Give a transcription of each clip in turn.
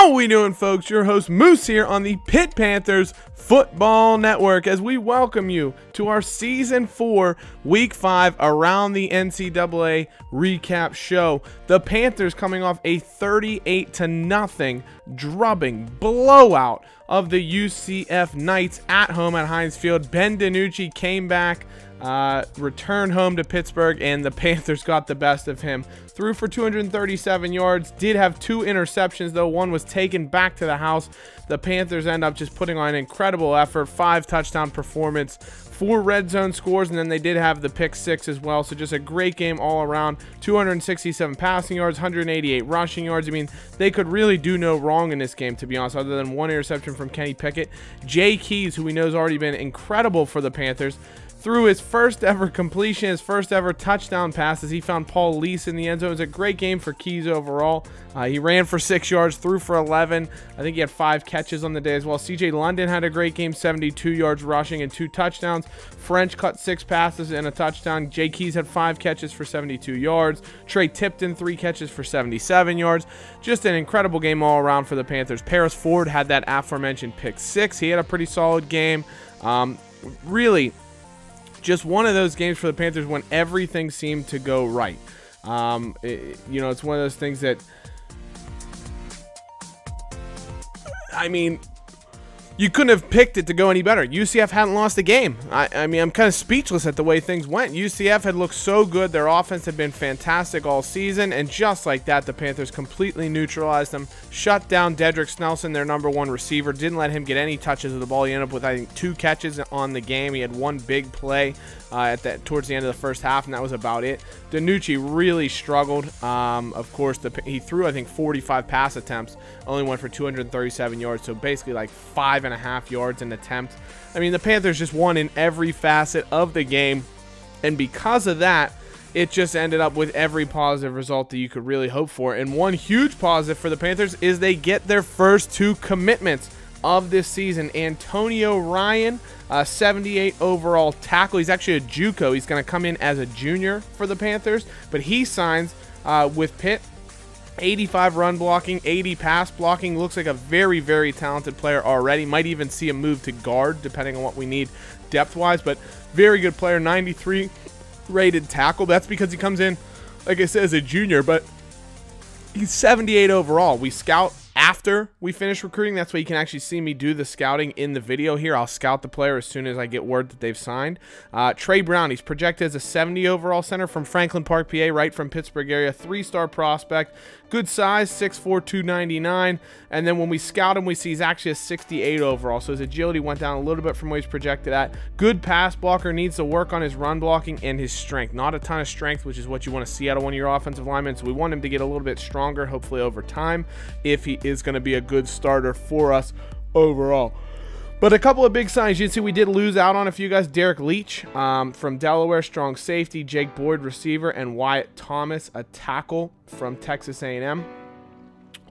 How we doing, folks? Your host Moose here on the Pitt Panthers Football Network as we welcome you to our Season 4 Week 5 Around the NCAA recap show. The Panthers coming off a 38-0 drubbing blowout of the UCF Knights at home at Heinz Field. Ben DiNucci came back, returned home to Pittsburgh, and the Panthers got the best of him. Threw for 237 yards, did have 2 interceptions, though one was taken back to the house. The Panthers end up just putting on an incredible effort, 5 touchdown performance, 4 red zone scores, and then they did have the pick 6 as well. So just a great game all around. 267 passing yards, 188 rushing yards. I mean, they could really do no wrong in this game, to be honest, other than 1 interception from Kenny Pickett. Jay Keys, who we know has already been incredible for the Panthers, threw his first ever completion, his first ever touchdown pass as he found Paul Lease in the end zone. It was a great game for Keys overall. He ran for 6 yards, threw for 11. I think he had 5 catches on the day as well. CJ London had a great game, 72 yards rushing and 2 touchdowns. French caught 6 passes and a touchdown. Jay Keys had 5 catches for 72 yards. Trey Tipton, 3 catches for 77 yards. Just an incredible game all around for the Panthers. Paris Ford had that aforementioned pick 6. He had a pretty solid game. Really, just one of those games for the Panthers when everything seemed to go right. You know, it's one of those things that, I mean, you couldn't have picked it to go any better. UCF hadn't lost a game. I mean, I'm kind of speechless at the way things went. UCF had looked so good. Their offense had been fantastic all season. And just like that, the Panthers completely neutralized them. Shut down Dedrick Snelson, their #1 receiver. Didn't let him get any touches of the ball. He ended up with, I think, 2 catches on the game. He had 1 big play towards the end of the first half, and that was about it. DiNucci really struggled. Of course, he threw, I think, 45 pass attempts. Only went for 237 yards, so basically like 5.5 yards an attempt. I mean, the Panthers just won in every facet of the game, and because of that, it just ended up with every positive result that you could really hope for. And one huge positive for the Panthers is they get their first 2 commitments of this season. Antonio Ryan, 78 overall tackle. He's actually a JUCO. He's going to come in as a junior for the Panthers, but he signs with Pitt. 85 run blocking, 80 pass blocking. Looks like a very, very talented player already. Might even see a move to guard depending on what we need depth-wise, but very good player. 93 rated tackle. That's because he comes in, like I said, as a junior, but he's 78 overall. We scout after we finish recruiting. That's why you can actually see me do the scouting in the video here. I'll scout the player as soon as I get word that they've signed. Trey Brown, he's projected as a 70 overall center from Franklin Park, PA, right from Pittsburgh area. 3-star prospect. Good size, 6'4", 299. And then when we scout him, we see he's actually a 68 overall. So his agility went down a little bit from what he's projected at. Good pass blocker, needs to work on his run blocking and his strength. Not a ton of strength, which is what you want to see out of one of your offensive linemen. So we want him to get a little bit stronger, hopefully over time, if he is going to be a good starter for us overall. But a couple of big signs. You can see we did lose out on a few guys. Derek Leach from Delaware, strong safety. Jake Boyd, receiver. And Wyatt Thomas, a tackle from Texas A&M.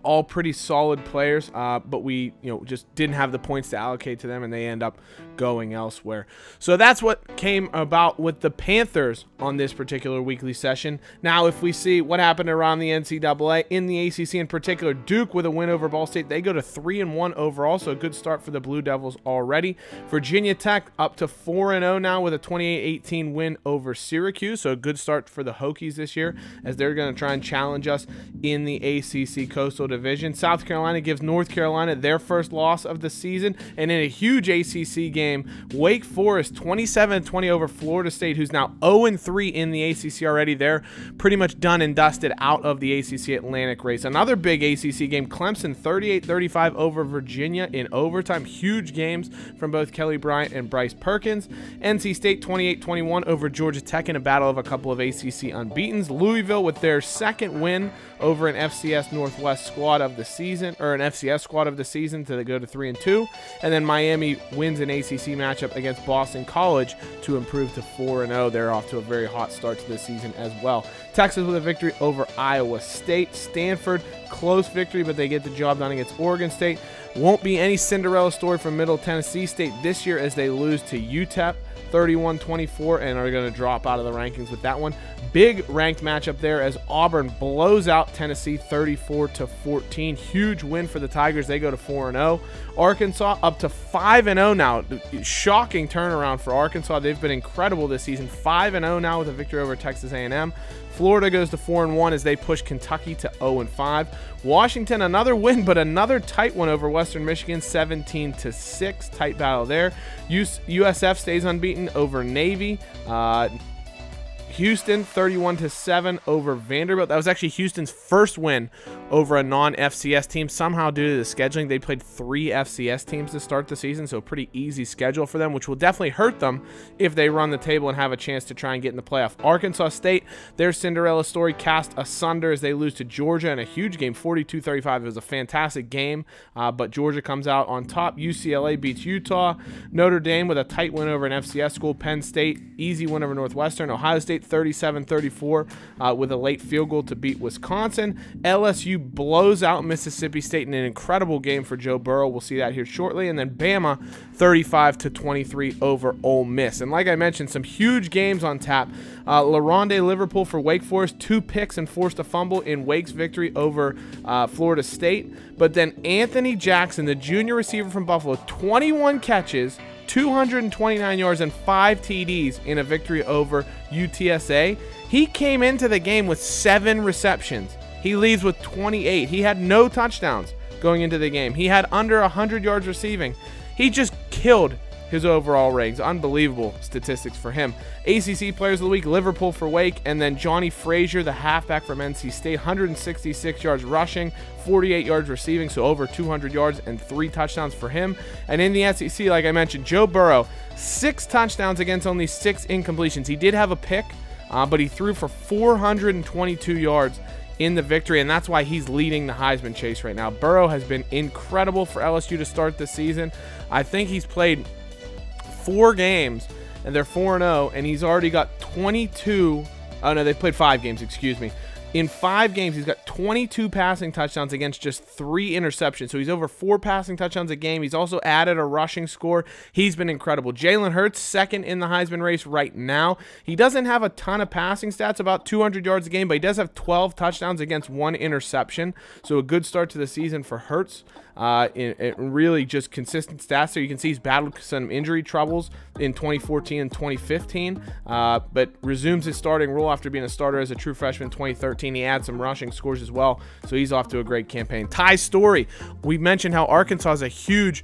All pretty solid players, but we just didn't have the points to allocate to them, and they end up going elsewhere. So that's what came about with the Panthers on this particular weekly session. Now, if we see what happened around the NCAA, in the ACC in particular, Duke with a win over Ball State. They go to 3-1 overall, so a good start for the Blue Devils already. Virginia Tech up to 4-0 now with a 28-18 win over Syracuse, so a good start for the Hokies this year as they're going to try and challenge us in the ACC Coastal Division. South Carolina gives North Carolina their first loss of the season, and in a huge ACC game, Wake Forest 27-20 over Florida State, who's now 0-3 in the ACC already. They're pretty much done and dusted out of the ACC Atlantic race. Another big ACC game, Clemson 38-35 over Virginia in overtime. Huge games from both Kelly Bryant and Bryce Perkins. NC State 28-21 over Georgia Tech in a battle of a couple of ACC unbeatens. Louisville with their second win over an FCS Northwest squad of the season, or an FCS squad of the season, to go to 3-2. And then Miami wins an ACC matchup against Boston College to improve to 4-0. They're off to a very hot start to the season as well. Texas with a victory over Iowa State. Stanford, close victory, but they get the job done against Oregon State. Won't be any Cinderella story from Middle Tennessee State this year as they lose to UTEP 31-24 and are going to drop out of the rankings with that one. Big ranked matchup there as Auburn blows out Tennessee 34-14. Huge win for the Tigers. They go to 4-0. Arkansas up to 5-0 now. Shocking turnaround for Arkansas. They've been incredible this season. 5-0 now with a victory over Texas A&M. Florida goes to 4-1 as they push Kentucky to 0-5. Washington, another win, but another tight one over Western Michigan, 17-6. Tight battle there. USF stays unbeaten over Navy. Houston 31-7 over Vanderbilt. That was actually Houston's first win over a non-FCS team. Somehow, due to the scheduling, they played 3 FCS teams to start the season, so a pretty easy schedule for them, which will definitely hurt them if they run the table and have a chance to try and get in the playoff. Arkansas State, their Cinderella story cast asunder as they lose to Georgia in a huge game, 42-35. It was a fantastic game, but Georgia comes out on top. UCLA beats Utah. Notre Dame with a tight win over an FCS school. Penn State, easy win over Northwestern. Ohio State 37-34 with a late field goal to beat Wisconsin. LSU blows out Mississippi State in an incredible game for Joe Burrow. We'll see that here shortly. And then Bama 35-23 over Ole Miss. And like I mentioned, some huge games on tap. LaRonde Liverpool for Wake Forest, 2 picks and forced a fumble in Wake's victory over Florida State. But then Anthony Jackson, the junior receiver from Buffalo, 21 catches, 229 yards, and 5 TDs in a victory over UTSA. He came into the game with 7 receptions. He leaves with 28. He had no touchdowns going into the game. He had under 100 yards receiving. He just killed his overall ratings. Unbelievable statistics for him. ACC Players of the Week, Liverpool for Wake, and then Johnny Frazier, the halfback from NC State, 166 yards rushing, 48 yards receiving, so over 200 yards and 3 touchdowns for him. And in the SEC, like I mentioned, Joe Burrow, 6 touchdowns against only 6 incompletions. He did have a pick, but he threw for 422 yards in the victory, and that's why he's leading the Heisman chase right now. Burrow has been incredible for LSU to start the season. I think he's played 4 games, and they're 4-0, and he's already got 22. Oh, no, they played 5 games, excuse me. In 5 games, he's got 22 passing touchdowns against just 3 interceptions. So he's over 4 passing touchdowns a game. He's also added a rushing score. He's been incredible. Jalen Hurts, second in the Heisman race right now. He doesn't have a ton of passing stats, about 200 yards a game, but he does have 12 touchdowns against 1 interception. So a good start to the season for Hurts. In really just consistent stats. So you can see he's battled some injury troubles in 2014 and 2015, but resumes his starting role after being a starter as a true freshman in 2013. He adds some rushing scores as well, so he's off to a great campaign. Ty Story, we mentioned how Arkansas is a huge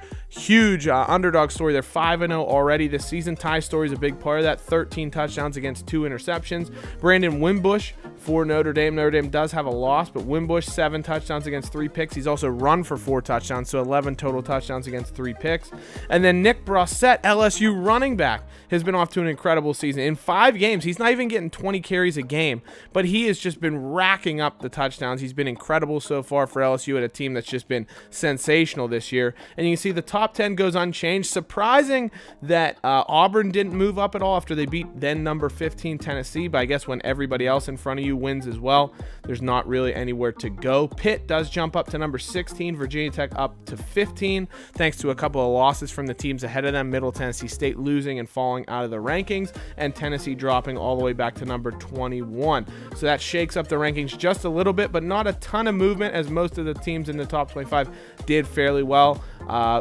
underdog story. They're 5-0 already this season. Ty Story is a big part of that. 13 touchdowns against 2 interceptions. Brandon Wimbush for Notre Dame. Notre Dame does have a loss, but Wimbush 7 touchdowns against 3 picks. He's also run for 4 touchdowns, so 11 total touchdowns against 3 picks. And then Nick Brossette, LSU running back, has been off to an incredible season. In 5 games, he's not even getting 20 carries a game, but he has just been racking up the touchdowns. He's been incredible so far for LSU at a team that's just been sensational this year. And you can see the top 10 goes unchanged. Surprising that Auburn didn't move up at all after they beat then number 15 Tennessee, but I guess when everybody else in front of you wins as well, there's not really anywhere to go. Pitt does jump up to number 16, Virginia Tech up to 15, thanks to a couple of losses from the teams ahead of them. Middle Tennessee State losing and falling out of the rankings, and Tennessee dropping all the way back to number 21. So that shakes up the rankings just a little bit, but not a ton of movement, as most of the teams in the top 25 did fairly well.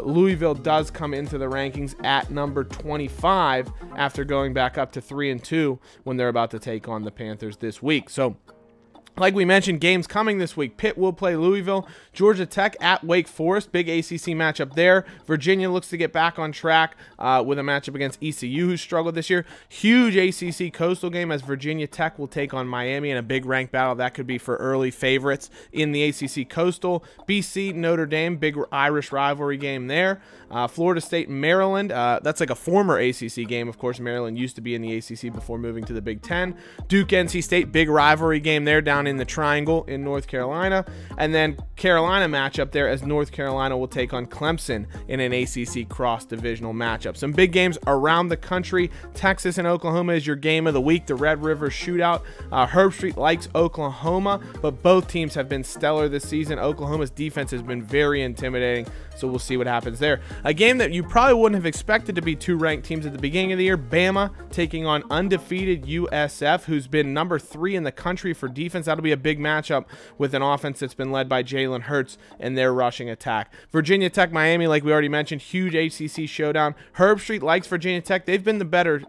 Louisville does come into the rankings at number 25 after going back up to 3-2 when they're about to take on the Panthers this week. So like we mentioned, games coming this week. Pitt will play Louisville. Georgia Tech at Wake Forest. Big ACC matchup there. Virginia looks to get back on track with a matchup against ECU, who struggled this year. Huge ACC Coastal game as Virginia Tech will take on Miami in a big ranked battle. That could be for early favorites in the ACC Coastal. BC, Notre Dame, big Irish rivalry game there. Florida State, Maryland. That's like a former ACC game. Of course, Maryland used to be in the ACC before moving to the Big Ten. Duke, NC State, big rivalry game there down down in the Triangle in North Carolina. And then Carolina matchup there, as North Carolina will take on Clemson in an ACC cross-divisional matchup. Some big games around the country. Texas and Oklahoma is your game of the week, the Red River Shootout. Herb Street likes Oklahoma, but both teams have been stellar this season. Oklahoma's defense has been very intimidating, so we'll see what happens there. A game that you probably wouldn't have expected to be two ranked teams at the beginning of the year. Bama taking on undefeated USF, who's been number 3 in the country for defense. That'll be a big matchup with an offense that's been led by Jalen Hurts and their rushing attack. Virginia Tech, Miami, like we already mentioned, huge ACC showdown. Herb Street likes Virginia Tech. They've been the better,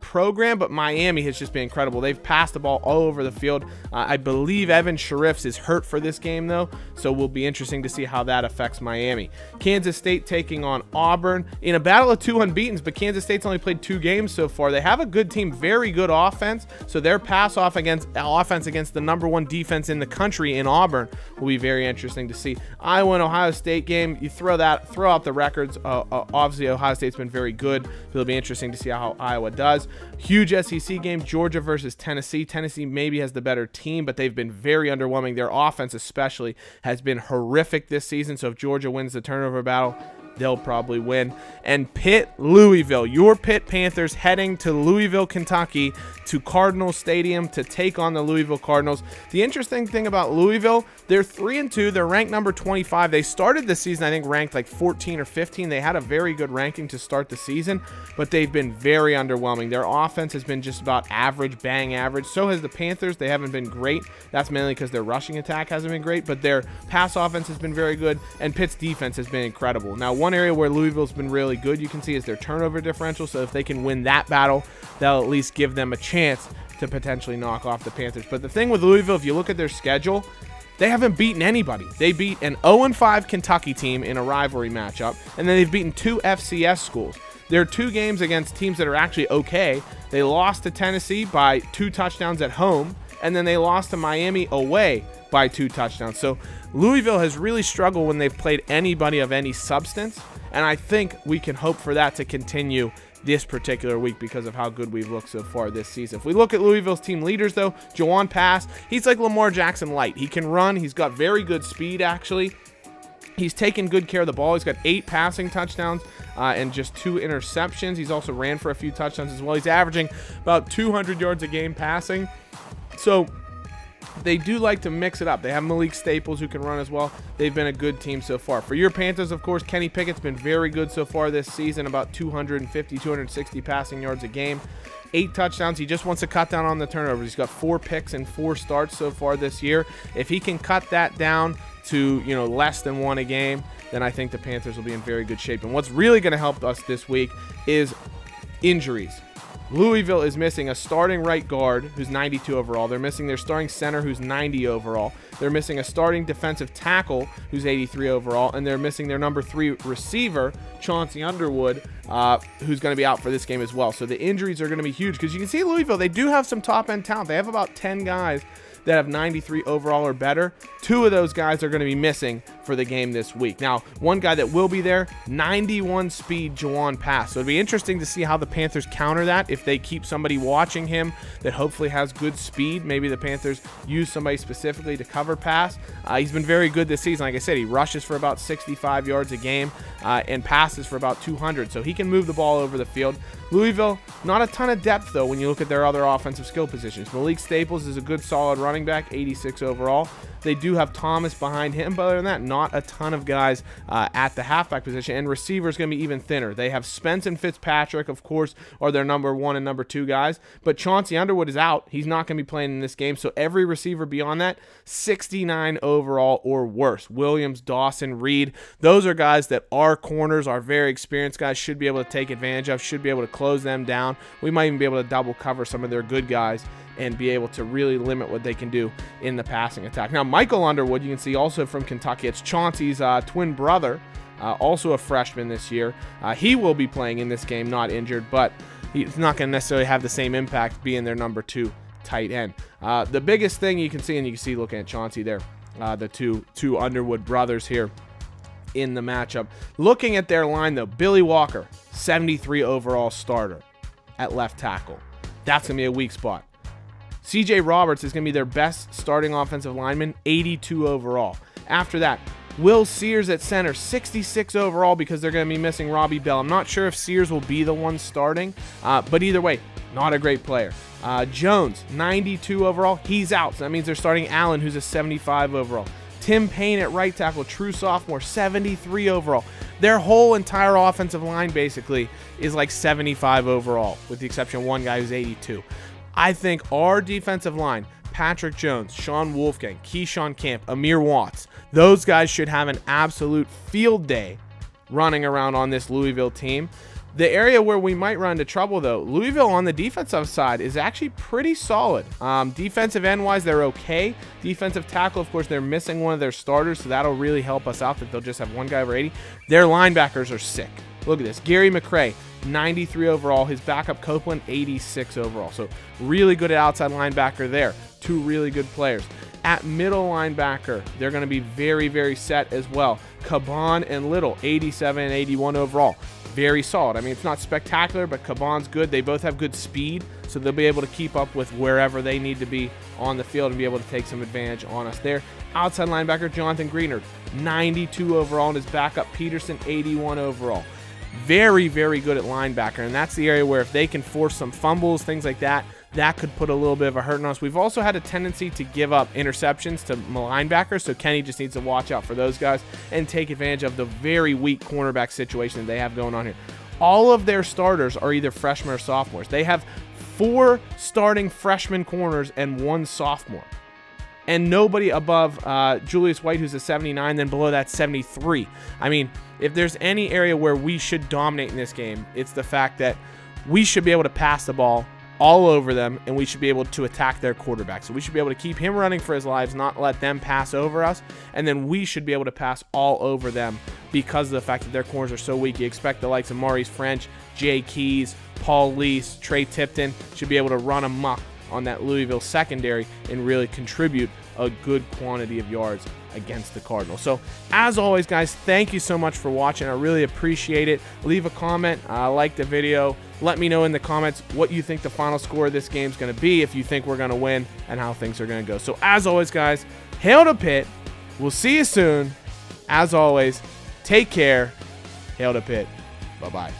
program, but Miami has just been incredible. They've passed the ball all over the field. I believe Evan Shariffs is hurt for this game though, so will be interesting to see how that affects Miami. Kansas State taking on Auburn in a battle of 2 unbeatens, but Kansas State's only played 2 games so far. They have a good team, very good offense, so their offense against the #1 defense in the country in Auburn will be very interesting to see. Iowa and Ohio State game, you throw out the records. Obviously Ohio State's been very good, but it'll be interesting to see how Iowa does. Huge SEC game, Georgia versus Tennessee. Tennessee maybe has the better team, but they've been very underwhelming. Their offense especially has been horrific this season, so if Georgia wins the turnover battle, they'll probably win. And Pitt, Louisville, your Pitt Panthers heading to Louisville, Kentucky, to Cardinal Stadium to take on the Louisville Cardinals. The interesting thing about Louisville, they're 3-2. They're ranked number 25. They started the season, I think, ranked like 14 or 15. They had a very good ranking to start the season, but they've been very underwhelming. Their offense has been just about average, bang average. So has the Panthers. They haven't been great. That's mainly because their rushing attack hasn't been great, but their pass offense has been very good, and Pitt's defense has been incredible. Now, one area where Louisville's been really good, you can see, is their turnover differential. So if they can win that battle, that'll at least give them a chance to potentially knock off the Panthers. But the thing with Louisville, if you look at their schedule, they haven't beaten anybody. They beat an 0-5 Kentucky team in a rivalry matchup, and then they've beaten 2 FCS schools. Their 2 games against teams that are actually okay. They lost to Tennessee by 2 touchdowns at home, and then they lost to Miami away by 2 touchdowns. So Louisville has really struggled when they've played anybody of any substance, and I think we can hope for that to continue this particular week because of how good we've looked so far this season. If we look at Louisville's team leaders though, Jawan Pass, he's like Lamar Jackson light. He can run. He's got very good speed actually. He's taken good care of the ball. He's got 8 passing touchdowns and just 2 interceptions. He's also ran for a few touchdowns as well. He's averaging about 200 yards a game passing. So they do like to mix it up. They have Malik Staples who can run as well. They've been a good team so far. For your Panthers, of course, Kenny Pickett's been very good so far this season, about 250, 260 passing yards a game. 8 touchdowns. He just wants to cut down on the turnovers. He's got 4 picks and 4 starts so far this year. If he can cut that down to, less than 1 a game, then I think the Panthers will be in very good shape. And what's really going to help us this week is injuries. Louisville is missing a starting right guard who's 92 overall. They're missing their starting center who's 90 overall. They're missing a starting defensive tackle who's 83 overall. And they're missing their number 3 receiver, Chauncey Underwood, who's going to be out for this game as well. So the injuries are going to be huge because you can see Louisville, they do have some top-end talent. They have about 10 guys that have 93 overall or better. 2 of those guys are going to be missing for the game this week. Now, one guy that will be there, 91 speed Jawan Pass. So it'll be interesting to see how the Panthers counter that. If they keep somebody watching him that hopefully has good speed, maybe the Panthers use somebody specifically to cover pass. He's been very good this season. Like I said, he rushes for about 65 yards a game and passes for about 200. So he can move the ball over the field. Louisville, not a ton of depth, though, when you look at their other offensive skill positions. Malik Staples is a good, solid running back, 86 overall. They do have Thomas behind him, but other than that, not a ton of guys at the halfback position. And receiver is going to be even thinner. They have Spence and Fitzpatrick, of course, are their number 1 and number 2 guys. But Chauncey Underwood is out. He's not going to be playing in this game. So every receiver beyond that, 69 overall or worse. Williams, Dawson, Reed, those are guys that our corners, our very experienced guys, should be able to take advantage of, should be able to close them down. We might even be able to double cover some of their good guys and be able to really limit what they can do in the passing attack. Now, Michael Underwood, you can see also from Kentucky. It's Chauncey's twin brother, also a freshman this year. He will be playing in this game, not injured, but he's not going to necessarily have the same impact being their number 2 tight end. The biggest thing you can see, and you can see looking at Chauncey there, the two Underwood brothers here in the matchup. Looking at their line, though, Billy Walker, 73 overall starter at left tackle. That's going to be a weak spot. CJ Roberts is going to be their best starting offensive lineman, 82 overall. After that, Will Sears at center, 66 overall, because they're going to be missing Robbie Bell. I'm not sure if Sears will be the one starting, but either way, not a great player. Jones, 92 overall. He's out, so that means they're starting Allen, who's a 75 overall. Tim Payne at right tackle, true sophomore, 73 overall. Their whole entire offensive line basically is like 75 overall, with the exception of one guy who's 82. I think our defensive line, Patrick Jones, Sean Wolfgang, Keyshawn Camp, Amir Watts, those guys should have an absolute field day running around on this Louisville team. The area where we might run into trouble, though, Louisville on the defensive side is actually pretty solid. Defensive end-wise, they're okay. Defensive tackle, of course, they're missing one of their starters, so that'll really help us out that they'll just have one guy over 80. Their linebackers are sick. Look at this. Gary McCray, 93 overall. His backup, Copeland, 86 overall. So really good at outside linebacker there. Two really good players. At middle linebacker, they're going to be very, very set as well. Caban and Little, 87 and 81 overall. Very solid. I mean, it's not spectacular, but Caban's good. They both have good speed, so they'll be able to keep up with wherever they need to be on the field and be able to take some advantage on us there. Outside linebacker, Jonathan Greenard, 92 overall, and his backup, Peterson, 81 overall. Very, very good at linebacker, and that's the area where if they can force some fumbles, things like that, that could put a little bit of a hurt on us. We've also had a tendency to give up interceptions to linebackers, so Kenny just needs to watch out for those guys and take advantage of the very weak cornerback situation that they have going on here. All of their starters are either freshmen or sophomores. They have 4 starting freshman corners and 1 sophomore. And nobody above Julius White, who's a 79, then below that 73. I mean, if there's any area where we should dominate in this game, it's the fact that we should be able to pass the ball all over them, and we should be able to attack their quarterback. So we should be able to keep him running for his lives, not let them pass over us, and then we should be able to pass all over them because of the fact that their corners are so weak. You expect the likes of Maurice French, Jay Keys, Paul Lease, Trey Tipton should be able to run amok on that Louisville secondary and really contribute a good quantity of yards against the Cardinals. So as always, guys, thank you so much for watching. I really appreciate it. Leave a comment, like the video. Let me know in the comments what you think the final score of this game is going to be, if you think we're going to win, and how things are going to go. So as always, guys, hail to Pitt. We'll see you soon. As always, take care. Hail to Pitt. Bye-bye.